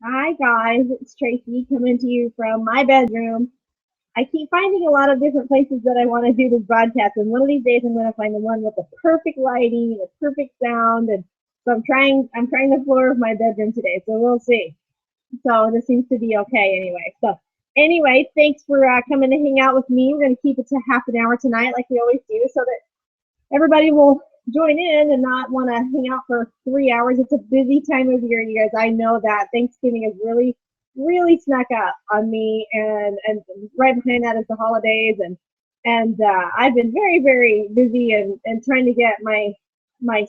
Hi guys, it's Tracy coming to you from my bedroom. I keep finding a lot of different places that I want to do this broadcast, and one of these days I'm going to find the one with the perfect lighting, the perfect sound, and so I'm trying the floor of my bedroom today. So we'll see. So this seems to be okay anyway. So anyway, thanks for coming to hang out with me. We're going to keep it to half an hour tonight, like we always do, so that everybody will join in and not want to hang out for 3 hours. It's a busy time of year, you guys. I know that Thanksgiving is really snuck up on me, and right behind that is the holidays, and I've been very busy and trying to get my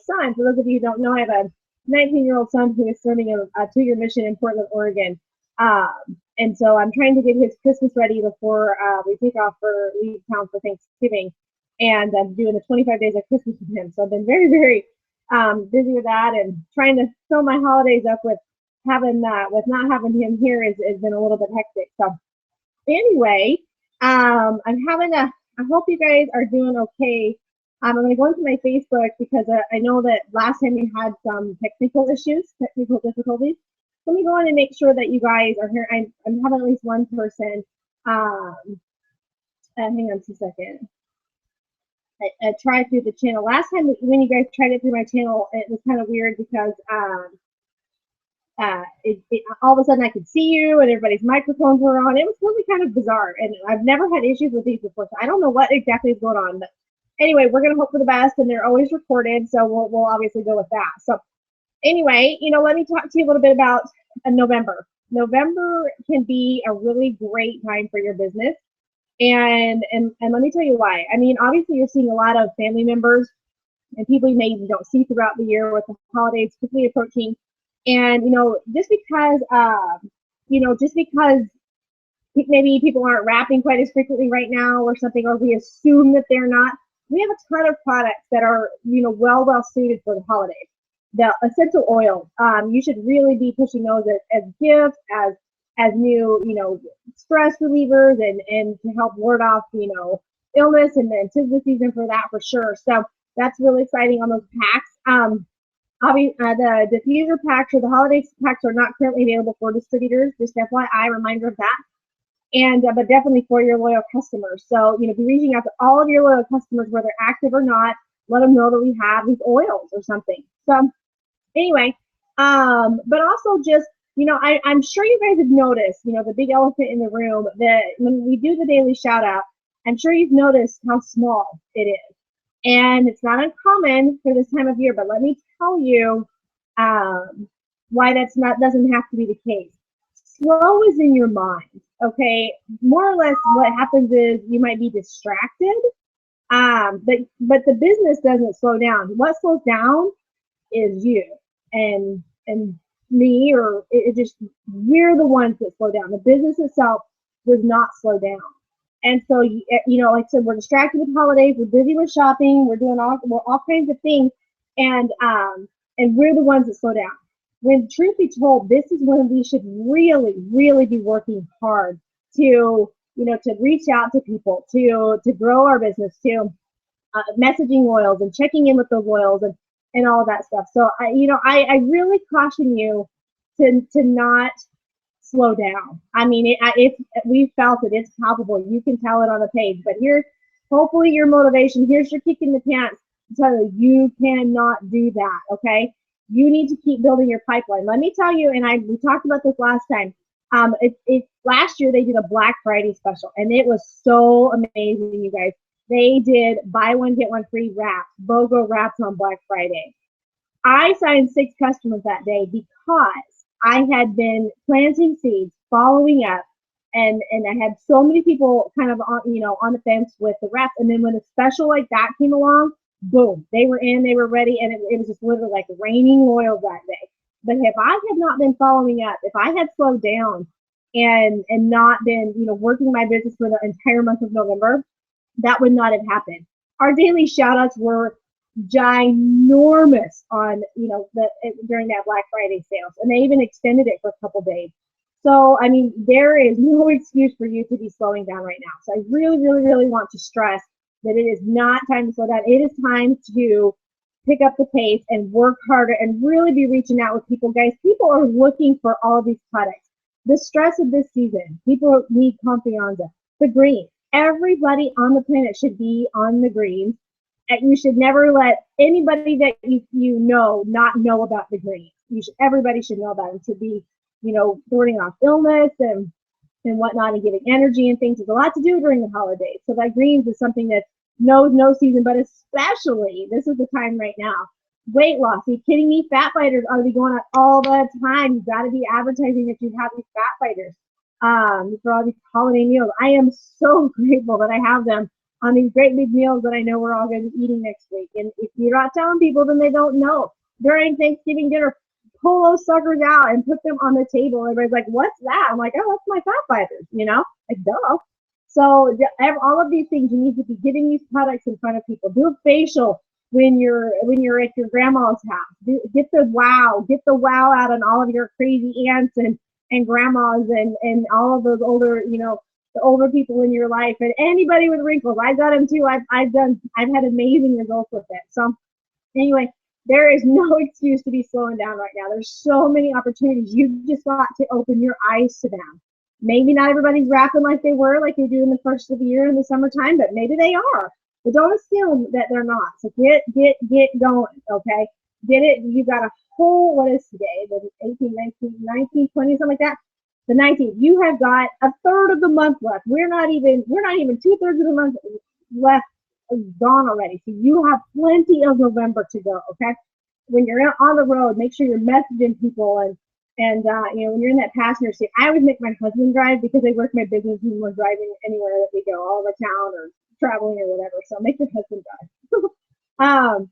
son. For those of you who don't know, I have a 19-year-old son who is serving a 2-year mission in Portland, Oregon. And so I'm trying to get his Christmas ready before we take off for leave town for Thanksgiving, and I'm doing the 25 days of Christmas with him. So I've been very busy with that and trying to fill my holidays up with not having him here has been a little bit hectic. So anyway, I'm having a. I hope you guys are doing okay. I'm going to go into my Facebook because I know that last time we had some technical difficulties. Let me go in and make sure that you guys are here. I'm having at least one person. Um, hang on 2 seconds. I tried through the channel. Last time when you guys tried it through my channel, it was kind of weird because all of a sudden I could see you and everybody's microphones were on. It was really kind of bizarre, and I've never had issues with these before, so I don't know what exactly is going on. But anyway, we're gonna hope for the best, and they're always recorded, so we'll obviously go with that. So anyway, let me talk to you a little bit about November. November can be a really great time for your business. And let me tell you why. I mean, obviously you're seeing a lot of family members and people you maybe don't see throughout the year with the holidays quickly approaching. And just because maybe people aren't wrapping quite as frequently right now or something, or we assume that they're not, we have a ton of products that are well suited for the holidays. The essential oils, you should really be pushing those as gifts, as new, stress relievers, and to help ward off, illness, and then 'tis the season for that for sure. So that's really exciting on those packs. Obviously, the diffuser packs or the holiday packs are not currently available for distributors. Just FYI, reminder of that. And but definitely for your loyal customers. So be reaching out to all of your loyal customers, whether active or not. Let them know that we have these oils or something. So anyway, but also just I'm sure you guys have noticed, the big elephant in the room, that when we do the daily shout out, I'm sure you've noticed how small it is. And it's not uncommon for this time of year, but let me tell you why doesn't have to be the case. Slow is in your mind, okay? More or less what happens is you might be distracted, but the business doesn't slow down. What slows down is you and me, or it just, we're the ones that slow down. The business itself does not slow down. And so, like I said, we're distracted with holidays, we're busy with shopping, we're doing all kinds of things, and we're the ones that slow down. When truth be told, this is when we should really be working hard to, to reach out to people, to grow our business, to messaging oils and checking in with those oils and all of that stuff. So I really caution you to not slow down. I mean, we felt it. It's palpable. You can tell it on the page. But here's hopefully your motivation. Here's your kick in the pants to tell you cannot do that. Okay, you need to keep building your pipeline. Let me tell you, and we talked about this last time. Last year they did a Black Friday special, and it was so amazing, you guys. They did buy one get one free wraps, BOGO wraps on Black Friday. I signed 6 customers that day because I had been planting seeds, following up, and I had so many people kind of on the fence with the wraps. And then when a special like that came along, boom, they were in, they were ready, and it was just literally like raining oils that day. But if I had not been following up, if I had slowed down and not been working my business for the entire month of November, that would not have happened. Our daily shout outs were ginormous on during that Black Friday sales, and they even extended it for a couple days. So I mean, there is no excuse for you to be slowing down right now. So I really want to stress that it is not time to slow down. It is time to pick up the pace and work harder and really be reaching out with people. Guys, people are looking for all these products. The stress of this season, people need confianza. The green. Everybody on the planet should be on the green. And you should never let anybody that you know not know about the greens. Everybody should know about them to be, warding off illness and whatnot and giving energy and things. There's a lot to do during the holidays. So that greens is something that knows no season, but especially this is the time right now. Weight loss. Are you kidding me? Fat fighters ought to be going out all the time. You've got to be advertising that you have these fat fighters for all these holiday meals. I am so grateful that I have them on these great big meals that I know we're all going to be eating next week. And if you're not telling people, then they don't know. During Thanksgiving dinner, pull those suckers out and put them on the table. Everybody's like, what's that? I'm like, oh, that's my fat fighters, like, duh. So all of these things, you need to be getting these products in front of people. Do a facial when you're at your grandma's house. Get the wow out on all of your crazy aunts and grandmas and all of those older, the older people in your life and anybody with wrinkles. I've got them too. I've had amazing results with it. So anyway, there is no excuse to be slowing down right now. There's so many opportunities. You've just got to open your eyes to them. Maybe not everybody's rapping like they do in the first of the year in the summertime, but maybe they are. But don't assume that they're not. So get going, okay? Get it. You got a whole, what is today? The 18, 19, 20, something like that. The 19th. You have got a third of the month left. We're not even 2/3 of the month left, gone already. So you have plenty of November to go, okay? When you're on the road, make sure you're messaging people and when you're in that passenger seat. I always make my husband drive because I work my business and we're driving anywhere that we go, all over town or traveling or whatever. So make your husband drive.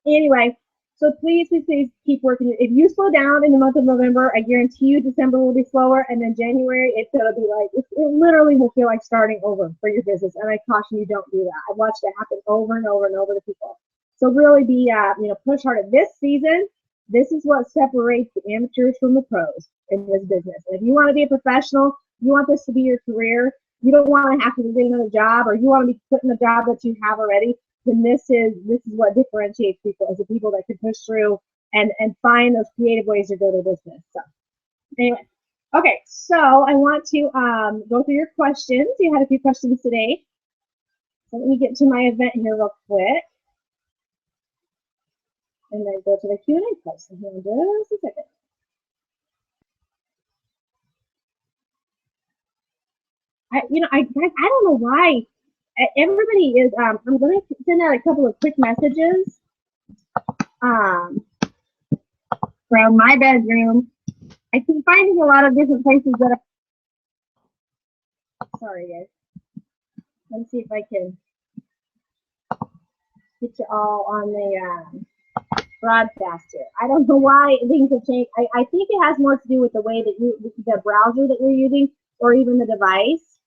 Anyway, so please keep working. If you slow down in the month of November, I guarantee you December will be slower, and then January it's gonna be like it literally will feel like starting over for your business. And I caution you, don't do that. I've watched it happen over and over and over to people. So really be push harder. This season, this is what separates the amateurs from the pros in this business. And if you want to be a professional, you want this to be your career, you don't want to have to get another job, or you want to be putting the job that you have already, then this is what differentiates people, is the people that can push through and find those creative ways to grow their business. So anyway, okay, so I want to go through your questions. You had a few questions today. So let me get to my event here real quick. And then go to the Q&A question here in just a second. I don't know why everybody is. I'm going to send out a couple of quick messages from my bedroom. I keep finding a lot of different places that sorry, guys. Let's see if I can get you all on the broadcast here. I don't know why things have changed. I think it has more to do with the way that the browser that you're using, or even the device.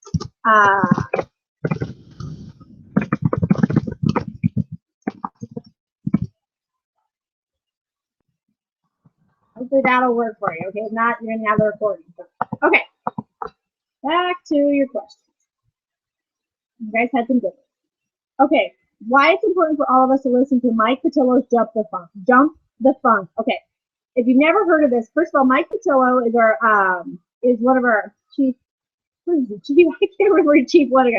Hopefully that'll work for you. Okay, if not, you're gonna have the recording. Okay, back to your questions. You guys had some good ones. Okay, why it's important for all of us to listen to Mike Patillo's Jump the Funk. Jump the Funk. Okay, if you've never heard of this, first of all, Mike Patillo is one of our chief. I can't remember chief one of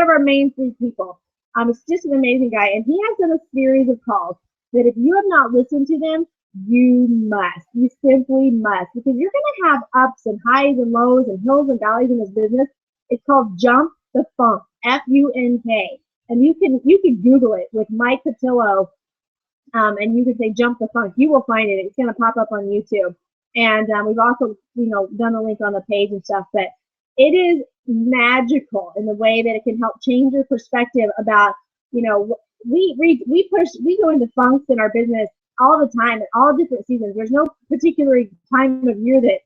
our main three people. It's just an amazing guy, and he has done a series of calls that if you have not listened to them, you must. You simply must, because you're going to have ups and highs and lows and hills and valleys in this business. It's called Jump the Funk, F-U-N-K, and you can Google it with Mike Patillo, and you can say Jump the Funk. You will find it. It's going to pop up on YouTube, and we've also done a link on the page and stuff. But it is magical in the way that it can help change your perspective about we go into funks in our business all the time at all different seasons. There's no particular time of year this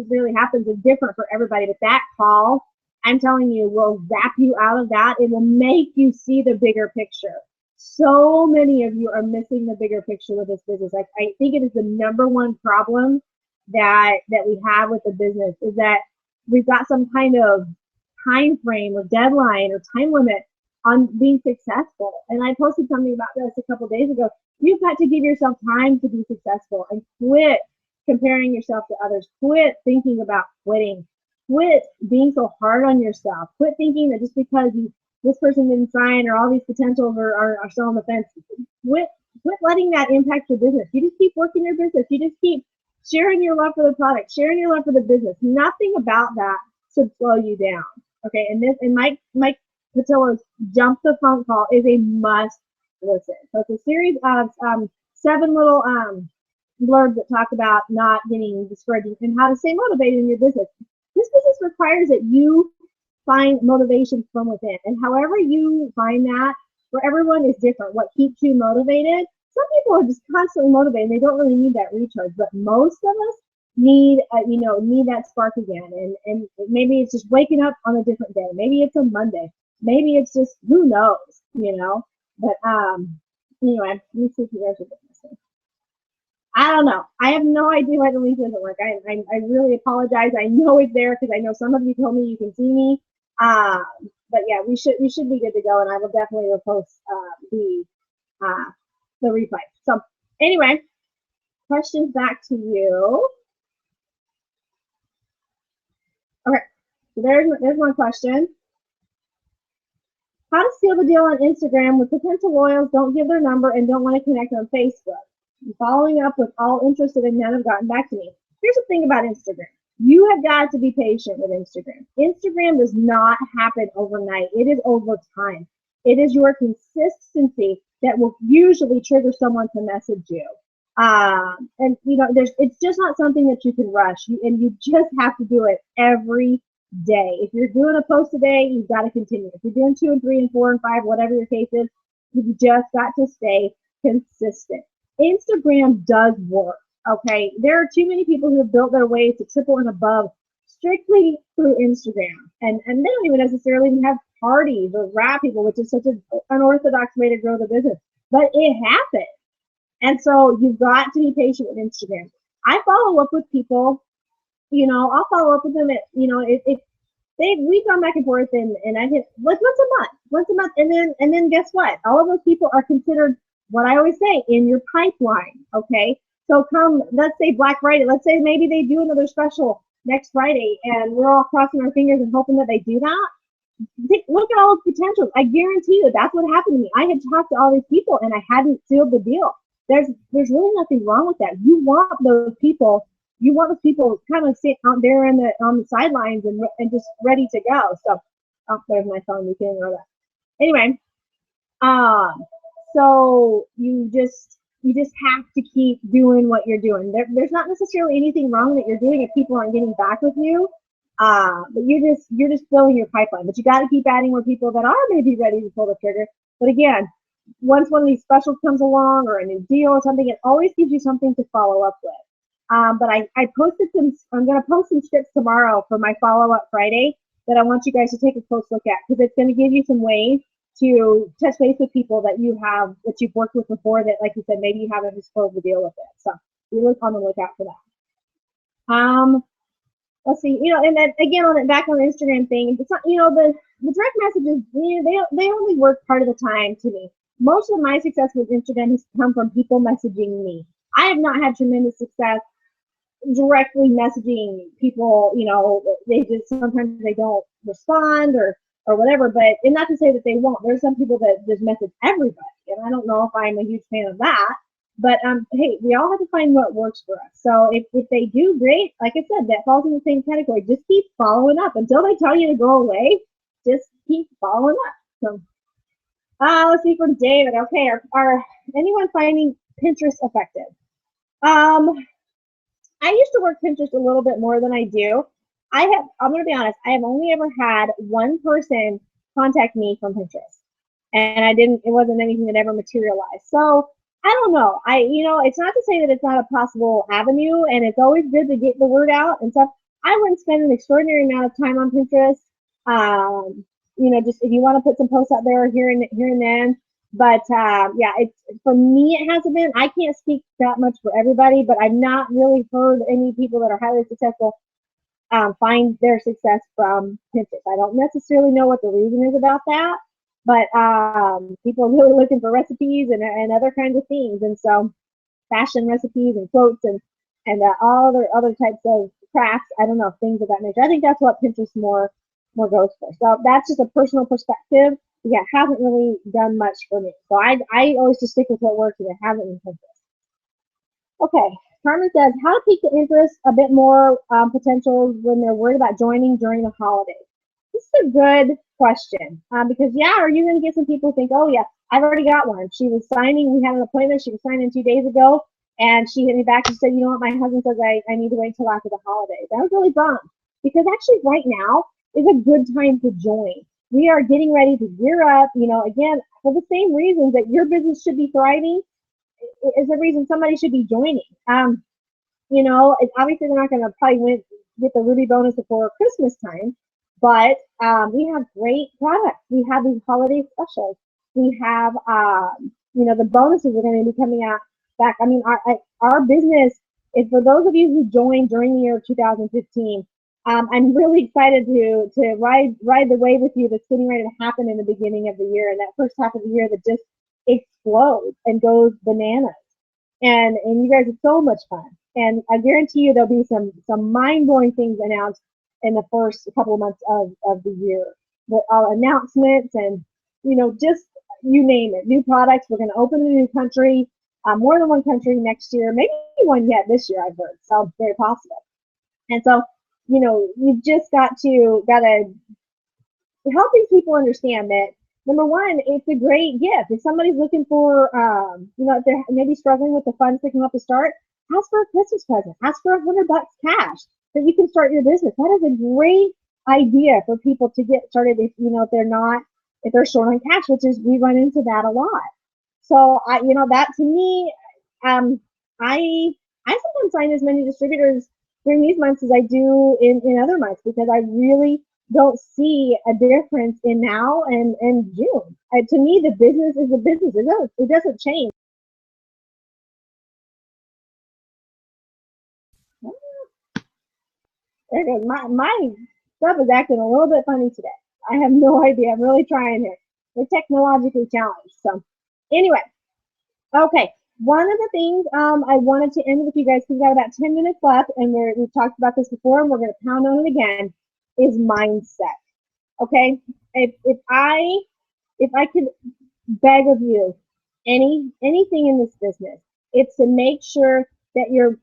really happens. It's different for everybody. But that call, I'm telling you, will zap you out of that. It will make you see the bigger picture. So many of you are missing the bigger picture with this business. I think it is the number one problem that we have with the business, is that we've got some kind of time frame or deadline or time limit on being successful. And I posted something about this a couple days ago. You've got to give yourself time to be successful and quit comparing yourself to others. Quit thinking about quitting. Quit being so hard on yourself. Quit thinking that just because this person didn't sign or all these potentials are still on the fence. Quit letting that impact your business. You just keep working your business. You just keep sharing your love for the product, sharing your love for the business. Nothing about that should slow you down. Okay, and Mike Patillo's Jump the Phone Call is a must listen. So it's a series of 7 little blurbs that talk about not getting discouraged and how to stay motivated in your business. This business requires that you find motivation from within, and however you find that, for everyone is different. What keeps you motivated? Some people are just constantly motivated. They don't really need that recharge, but most of us need need that spark again. And maybe it's just waking up on a different day. Maybe it's a Monday. Maybe it's just, who knows, But anyway, let me see if you guys are listening. I don't know. I have no idea why the link doesn't work. I really apologize. I know it's there because I know some of you told me you can see me. But yeah, we should be good to go, and I will definitely repost the replay. So anyway, questions back to you. Okay, so there's one question. How to seal the deal on Instagram when potential loyals don't give their number and don't want to connect on Facebook? I'm following up with all interested and none have gotten back to me. Here's the thing about Instagram. You have got to be patient with Instagram. Instagram does not happen overnight. It is over time. It is your consistency that will usually trigger someone to message you. And it's just not something that you can rush. And you just have to do it every day. If you're doing a post a day, you've got to continue. If you're doing 2 and 3 and 4 and 5, whatever your case is, you've just got to stay consistent. Instagram does work. Okay, there are too many people who have built their way to triple and above strictly through Instagram, and they don't even necessarily even have parties or rap people, which is such an unorthodox way to grow the business, but it happens. And so you've got to be patient with Instagram. I follow up with people, I'll follow up with them at, if we come back and forth and I hit like once a month, and then guess what? All of those people are considered, what I always say, in your pipeline. Okay. So come, let's say Black Friday, let's say maybe they do another special next Friday and we're all crossing our fingers and hoping that they do that. Look at all the potential. I guarantee you that's what happened to me. I had talked to all these people and I hadn't sealed the deal. There's really nothing wrong with that. You want those people kind of sit out there on the sidelines and just ready to go. So, there's my phone. You can ignore that. Anyway, so you just have to keep doing what you're doing. There's not necessarily anything wrong that you're doing if people aren't getting back with you. But you're just filling your pipeline. But you got to keep adding more people that are maybe ready to pull the trigger. But again, once one of these specials comes along or a new deal or something, it always gives you something to follow up with. But I posted I'm going to post some scripts tomorrow for my follow-up Friday that I want you guys to take a close look at, because it's going to give you some ways to touch base with people that you've worked with before that, like you said, maybe you haven't just closed the deal with it. So we look on the lookout for that. Let's see, and then again, back on the Instagram thing, it's not, the direct messages, they only work part of the time to me. Most of my success with Instagram has come from people messaging me. I have not had tremendous success directly messaging people. Sometimes they don't respond or whatever, but, and not to say that they won't. There's some people that just message everybody, and I don't know if I'm a huge fan of that. But hey, we all have to find what works for us. So if they do, great. Like I said, that falls in the same category. Just keep following up until they tell you to go away. Just keep following up. So let's see, from David. Okay, are anyone finding Pinterest effective? I used to work Pinterest a little bit more than I do. I'm gonna be honest, I have only ever had one person contact me from Pinterest, and it wasn't anything that ever materialized. So I don't know. It's not to say that it's not a possible avenue, and it's always good to get the word out and stuff. I wouldn't spend an extraordinary amount of time on Pinterest. Just if you want to put some posts out there here and then. But yeah, for me, it hasn't been. I can't speak that much for everybody, but I've not really heard any people that are highly successful find their success from Pinterest. I don't necessarily know what the reason is about that. But people are really looking for recipes and other kinds of things. And so fashion recipes and quotes and all other types of crafts. I don't know, things of that nature. I think that's what Pinterest more goes for. So that's just a personal perspective. Yeah, it hasn't really done much for me. So I always just stick with what works, and it hasn't in Pinterest. Okay, Carmen says, how to pique the interest a bit more potential when they're worried about joining during the holidays. This is a good question because, yeah, are you going to get some people who think, oh, yeah, I've already got one. She was signing, we had an appointment, she was signing 2 days ago, and she hit me back and said, you know what, my husband says I need to wait till after the holidays. I was really bummed because actually right now is a good time to join. We are getting ready to gear up, again, for the same reasons that your business should be thriving is the reason somebody should be joining. Obviously they're not going to probably get the Ruby bonus before Christmas time, but we have great products. We have these holiday specials. We have, the bonuses are going to be coming out back. I mean, our business is for those of you who joined during the year of 2015. I'm really excited to ride the wave with you that's getting ready to happen in the beginning of the year and that first half of the year that just explodes and goes bananas. And you guys are so much fun. And I guarantee you there'll be some mind-blowing things announced in the first couple of months of the year. Announcements and, just you name it. New products. We're going to open a new country, more than one country next year, maybe one yet this year, I've heard. So very possible. And so, you've just got to helping people understand that number one, it's a great gift. If somebody's looking for, if they're maybe struggling with the funds to come up to start, ask for a Christmas present. Ask for $100 cash that you can start your business. That is a great idea for people to get started if they're short on cash, which is we run into that a lot. So that to me, I sometimes sign as many distributors during these months as I do in other months because I really don't see a difference in now and June. To me, the business is the business. It doesn't change. There it goes. My stuff is acting a little bit funny today. I have no idea. I'm really trying here. We're technologically challenged. So anyway, okay. One of the things I wanted to end with you guys, because we've got about 10 minutes left, and we've talked about this before, and we're going to pound on it again, is mindset. Okay, if I could beg of you anything in this business, it's to make sure that your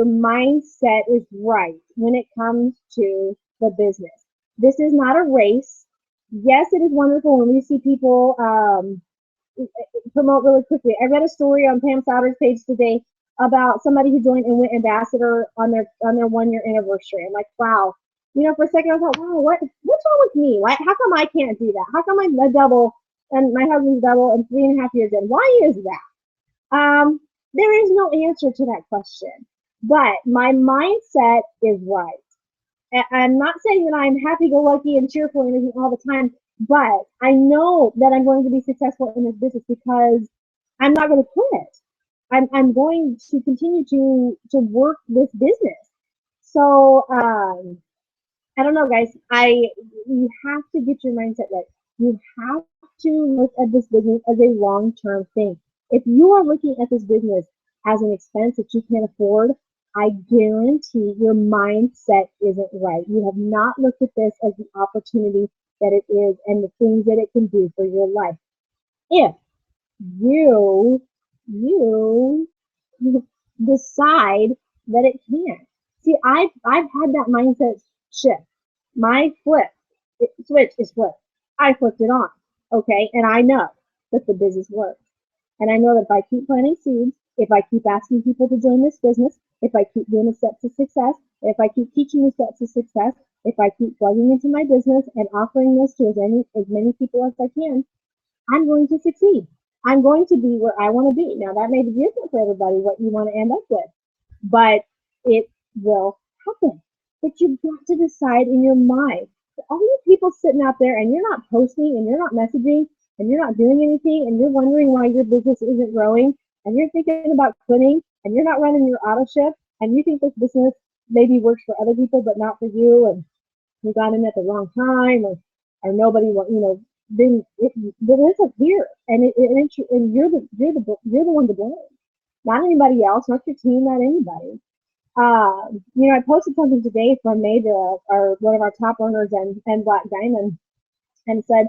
mindset is right when it comes to the business. This is not a race. Yes, it is wonderful when we see people promote really quickly. I read a story on Pam Souter's page today about somebody who joined and went ambassador on their 1 year anniversary. I'm like, wow. For a second I thought, wow, what's wrong with me? How come I can't do that? How come I'm a double and my husband's double and 3.5 years in? Why is that? There is no answer to that question. But my mindset is right. I'm not saying that I'm happy-go-lucky and cheerful and everything all the time, but I know that I'm going to be successful in this business because I'm not going to quit. I'm going to continue to work this business. So I don't know, guys. You have to get your mindset right. You have to look at this business as a long-term thing. If you are looking at this business as an expense that you can't afford, I guarantee your mindset isn't right. You have not looked at this as the opportunity that it is and the things that it can do for your life. If you decide that it can't. See, I've had that mindset shift. My switch is flipped. I flipped it on. Okay, and I know that the business works. And I know that if I keep planting seeds, if I keep asking people to join this business, if I keep doing the steps to success, if I keep teaching the steps to success, if I keep plugging into my business and offering this to as many people as I can, I'm going to succeed. I'm going to be where I want to be. Now, that may be different for everybody, what you want to end up with, but it will happen. But you've got to decide in your mind. All you people sitting out there and you're not posting and you're not messaging and you're not doing anything and you're wondering why your business isn't growing and you're thinking about quitting and you're not running your auto ship and you think this business maybe works for other people but not for you and you got in at the wrong time or nobody then it's up here, and you're the one to blame, not anybody else, not your team, not anybody. I posted something today from Mayra, one of our top earners and Black Diamond, and said,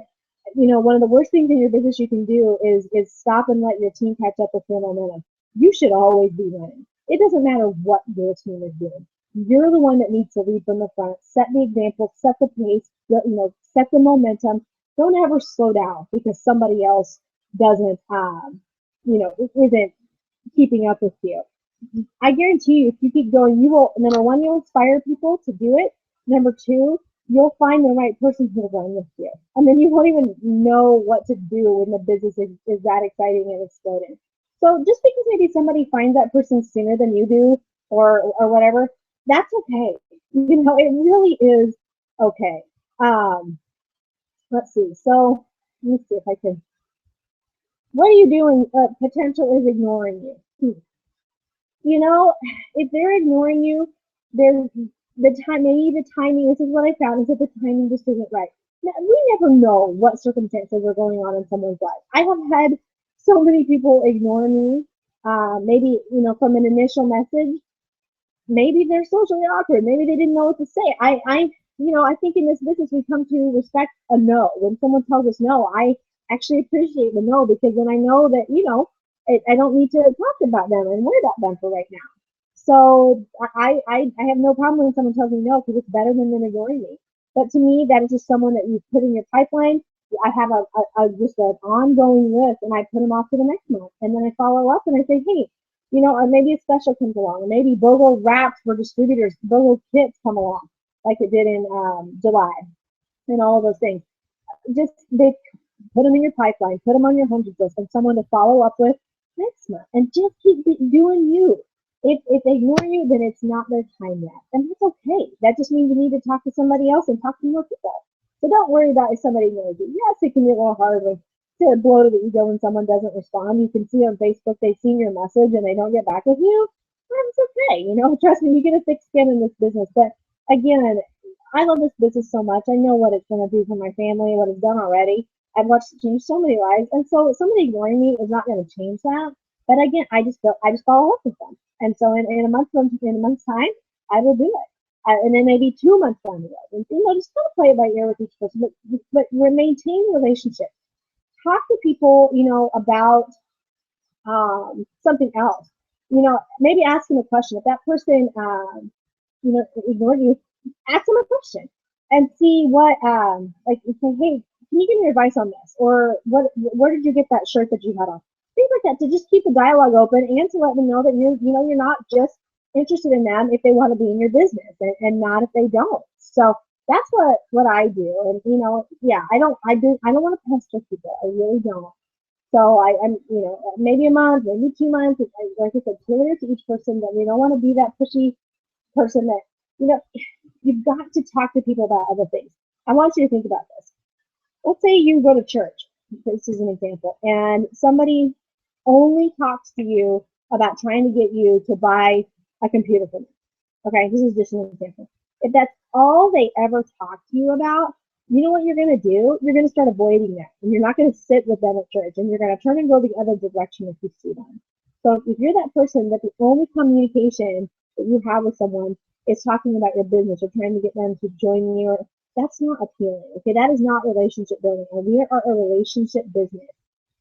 one of the worst things in your business you can do is stop and let your team catch up with your momentum. You should always be winning. It doesn't matter what your team is doing. You're the one that needs to lead from the front, set the example, set the pace, set the momentum. Don't ever slow down because somebody else doesn't, isn't keeping up with you. I guarantee you, if you keep going, you will, number one, you'll inspire people to do it. Number two, you'll find the right person who will run with you. And then you won't even know what to do when the business is that exciting and exploding. So just because maybe somebody finds that person sooner than you do or whatever, that's okay. It really is okay. Let's see. So let me see if I can. What are you doing? Potential is ignoring you. If they're ignoring you, there's the time, maybe the timing, this is what I found, is that the timing just isn't right. Now, we never know what circumstances are going on in someone's life. I have had so many people ignore me, maybe, from an initial message. Maybe they're socially awkward. Maybe they didn't know what to say. I think in this business, we come to respect a no. When someone tells us no, I actually appreciate the no, because then I know that, I don't need to talk about them and worry about them for right now. So I have no problem when someone tells me no, because it's better than them ignoring me. But to me, that is just someone that you put in your pipeline. I have just an ongoing list, and I put them off to the next month, and then I follow up and I say, hey, or maybe a special comes along, or maybe BOGO wraps for distributors, BOGO kits come along, like it did in July, and all of those things. Just they put them in your pipeline, put them on your hundreds list, and someone to follow up with next month, and just keep doing you. If they ignore you, then it's not their time yet, and that's okay. That just means you need to talk to somebody else and talk to more people. So don't worry about if somebody ignores you. Yes, it can be a little hard to blow to the ego when someone doesn't respond. You can see on Facebook they've seen your message and they don't get back with you. That's okay. Trust me, you get a thick skin in this business. But again, I love this business so much. I know what it's going to do for my family, what it's done already. I've watched it change so many lives, and so somebody ignoring me is not going to change that. But again, I just follow up with them, and so in a month's time, I will do it. And then maybe 2 months down the road, and just kind of play it by ear with each person, but maintain relationships. Talk to people, about something else. Maybe ask them a question. If that person, ignored you, ask them a question and see what, say, hey, can you give me advice on this? Or where did you get that shirt that you had on? Things like that, to just keep the dialogue open and to let them know that you're not just interested in them if they want to be in your business, and not if they don't. So that's what I do. And I don't want to pester people. I really don't. So I'm maybe a month, maybe 2 months. Like I said, clear to each person, that we don't want to be that pushy person that you've got to talk to people about other things. I want you to think about this. Let's say you go to church. This is an example, and somebody only talks to you about trying to get you to buy a computer for them. Okay, this is just an example. If that's all they ever talk to you about, you know what you're going to do? You're going to start avoiding them, and you're not going to sit with them at church, and you're going to turn and go the other direction if you see them. So if you're that person that the only communication that you have with someone is talking about your business or trying to get them to join you, that's not appealing. Okay, that is not relationship building, and we are a relationship business.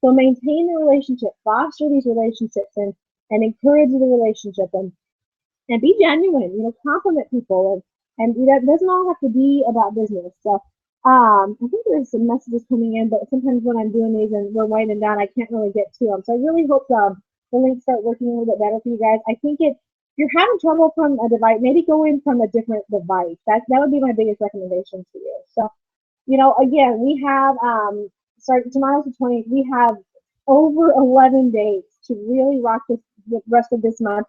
So maintain the relationship, foster these relationships, and encourage the relationship, and be genuine. Compliment people, and it doesn't all have to be about business. So I think there's some messages coming in, but sometimes when I'm doing these and we're winding down, I can't really get to them. So I really hope the links start working a little bit better for you guys. I think if you're having trouble from a device, maybe go in from a different device. That would be my biggest recommendation to you. So, again, we have starting tomorrow's the 20th. We have over 11 days to really rock the rest of this month.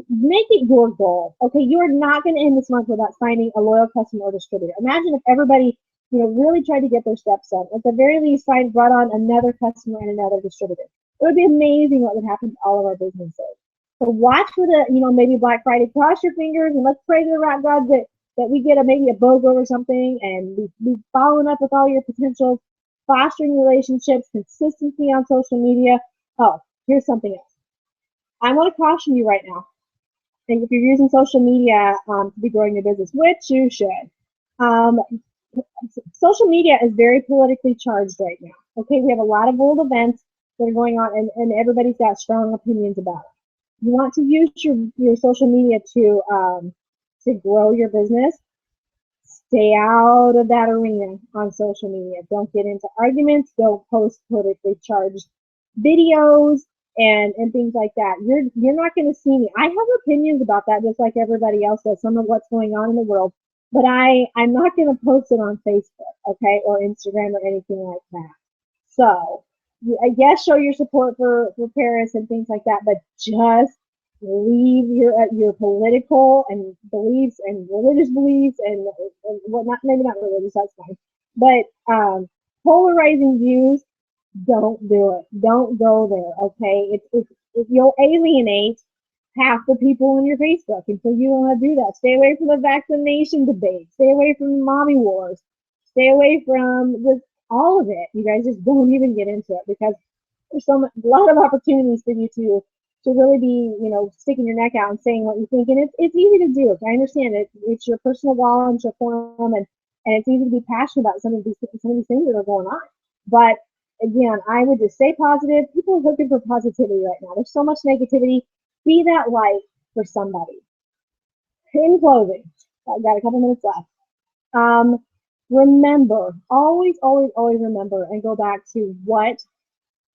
Make it your goal. Okay, you are not going to end this month without signing a loyal customer or distributor. Imagine if everybody, really tried to get their steps done. At the very least, brought on another customer and another distributor. It would be amazing what would happen to all of our businesses. So watch for the, maybe Black Friday. Cross your fingers and let's pray to the rock gods that we get maybe a BOGO or something, and we following up with all your potentials. fostering relationships, consistency on social media. Oh, here's something else. I want to caution you right now. And if you're using social media to be growing your business, which you should, um, social media is very politically charged right now. Okay, we have a lot of world events that are going on, and everybody's got strong opinions about it. You want to use your social media to grow your business. Stay out of that arena on social media. Don't get into arguments. Don't post politically charged videos and things like that. You're not going to see me. I have opinions about that, just like everybody else does. Some of what's going on in the world, but I'm not going to post it on Facebook, okay, or Instagram or anything like that. So I guess show your support for Paris and things like that, but just leave your political and beliefs and religious beliefs and whatnot. Maybe not religious, that's fine. But polarizing views, don't do it. Don't go there. Okay, if you'll alienate half the people on your Facebook, and so you don't want to do that. Stay away from the vaccination debate. Stay away from the mommy wars. Stay away from just all of it. You guys just don't even get into it because there's a lot of opportunities for you to really be, sticking your neck out and saying what you think. And it's easy to do. I understand it. It's your personal wall and your forum, and it's easy to be passionate about some of these things that are going on. But again, I would just stay positive. People are looking for positivity right now. There's so much negativity. Be that light for somebody. In closing, I've got a couple minutes left. Remember, always, always, always remember and go back to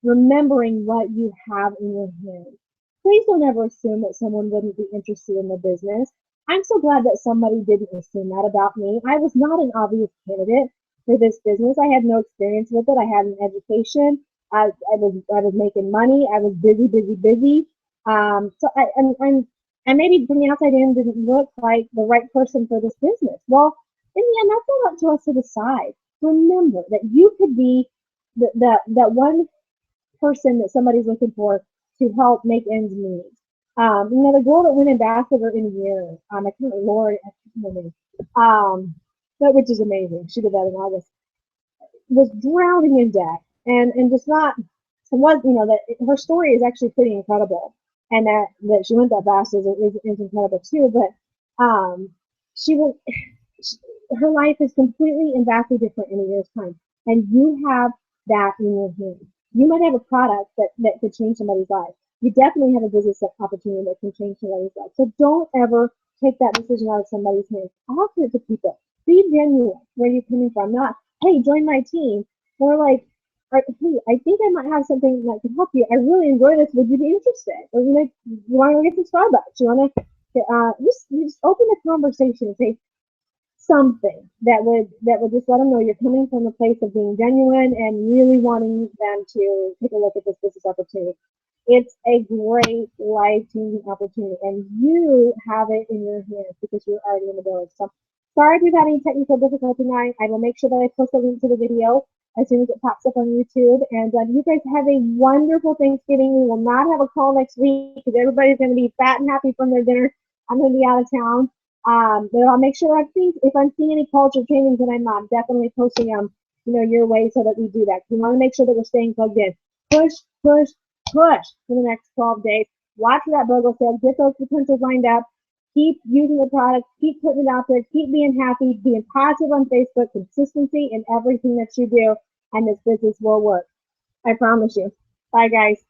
remembering what you have in your hand. Please don't ever assume that someone wouldn't be interested in the business. I'm so glad that somebody didn't assume that about me. I was not an obvious candidate for this business. I had no experience with it. I had an education. I was making money. I was busy, busy, busy. And maybe from the outside in didn't look like the right person for this business. Well, in the end, that's all up to us to decide. Remember that you could be that one person that somebody's looking for to help make ends meet. The girl that went ambassador in a year, I can't remember, Lori, I can't remember, which is amazing. She did that in August. Was drowning in debt and just not was that her story is actually pretty incredible, and that she went that fast is incredible too. But she was her life is completely and vastly different in a year's time, and you have that in your hand. You might have a product that could change somebody's life. You definitely have a business opportunity that can change somebody's life. So don't ever take that decision out of somebody's hands. Offer it to people. Be genuine where you're coming from. Not, hey, join my team. Or like, hey, I think I might have something that can help you. I really enjoy this. Would you be interested? Or you want to get some Starbucks? You want to just open a conversation and say something that would just let them know you're coming from a place of being genuine and really wanting them to take a look at this business opportunity. It's a great life-changing opportunity, and you have it in your hands because you're already in the village. So sorry if you've had any technical difficulty tonight. I will make sure that I post a link to the video as soon as it pops up on YouTube. And you guys have a wonderful Thanksgiving. We will not have a call next week because everybody's going to be fat and happy from their dinner. I'm going to be out of town. But I'll make sure if I'm seeing any culture trainings, and I'm definitely posting them, your way so that we do that. We want to make sure that we're staying plugged in. Push, push, push for the next 12 days. Watch for that BOGO sale. Get those potentials lined up. Keep using the product. Keep putting it out there. Keep being happy. Being positive on Facebook. Consistency in everything that you do, and this business will work. I promise you. Bye, guys.